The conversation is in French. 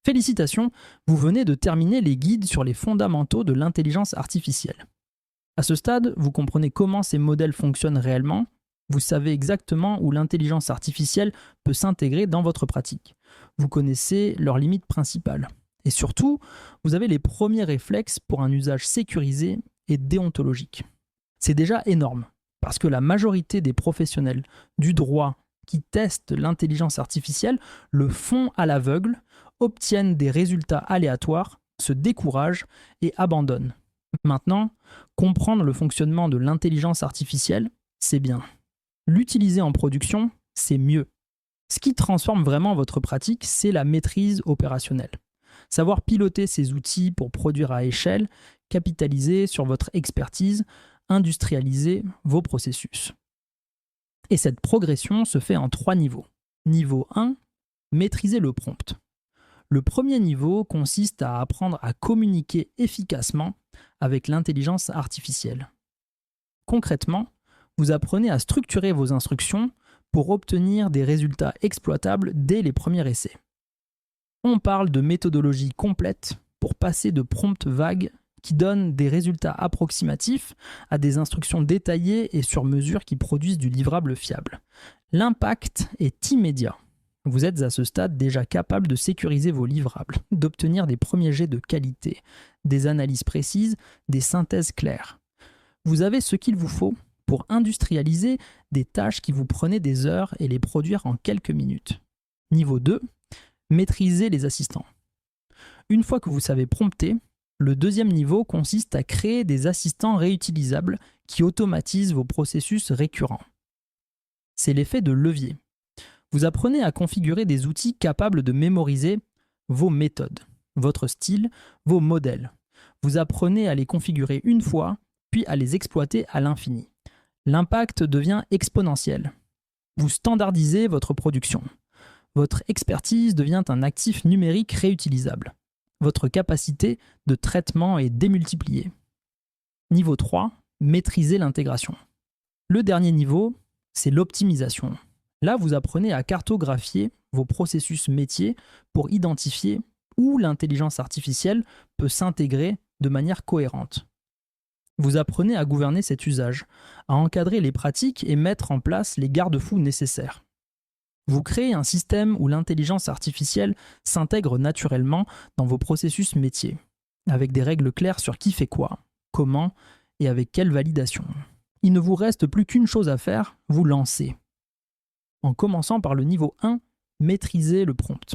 Félicitations, vous venez de terminer les guides sur les fondamentaux de l'intelligence artificielle. À ce stade, vous comprenez comment ces modèles fonctionnent réellement, vous savez exactement où l'intelligence artificielle peut s'intégrer dans votre pratique. Vous connaissez leurs limites principales. Et surtout, vous avez les premiers réflexes pour un usage sécurisé et déontologique. C'est déjà énorme, parce que la majorité des professionnels du droit qui testent l'intelligence artificielle le font à l'aveugle, obtiennent des résultats aléatoires, se découragent et abandonnent. Maintenant, comprendre le fonctionnement de l'intelligence artificielle, c'est bien. L'utiliser en production, c'est mieux. Ce qui transforme vraiment votre pratique, c'est la maîtrise opérationnelle. Savoir piloter ces outils pour produire à échelle, capitaliser sur votre expertise, industrialiser vos processus. Et cette progression se fait en 3 niveaux. Niveau 1, maîtriser le prompt. Le premier niveau consiste à apprendre à communiquer efficacement avec l'intelligence artificielle. Concrètement, vous apprenez à structurer vos instructions pour obtenir des résultats exploitables dès les premiers essais. On parle de méthodologie complète pour passer de prompts vagues qui donnent des résultats approximatifs à des instructions détaillées et sur mesure qui produisent du livrable fiable. L'impact est immédiat. Vous êtes à ce stade déjà capable de sécuriser vos livrables, d'obtenir des premiers jets de qualité, des analyses précises, des synthèses claires. Vous avez ce qu'il vous faut pour industrialiser des tâches qui vous prenaient des heures et les produire en quelques minutes. Niveau 2, maîtriser les assistants. Une fois que vous savez prompter, le deuxième niveau consiste à créer des assistants réutilisables qui automatisent vos processus récurrents. C'est l'effet de levier. Vous apprenez à configurer des outils capables de mémoriser vos méthodes, votre style, vos modèles. Vous apprenez à les configurer une fois, puis à les exploiter à l'infini. L'impact devient exponentiel. Vous standardisez votre production. Votre expertise devient un actif numérique réutilisable. Votre capacité de traitement est démultipliée. Niveau 3, maîtriser l'intégration. Le dernier niveau, c'est l'optimisation. Là, vous apprenez à cartographier vos processus métiers pour identifier où l'intelligence artificielle peut s'intégrer de manière cohérente. Vous apprenez à gouverner cet usage, à encadrer les pratiques et mettre en place les garde-fous nécessaires. Vous créez un système où l'intelligence artificielle s'intègre naturellement dans vos processus métiers, avec des règles claires sur qui fait quoi, comment et avec quelle validation. Il ne vous reste plus qu'une chose à faire, vous lancer. En commençant par le niveau 1, maîtriser le prompt.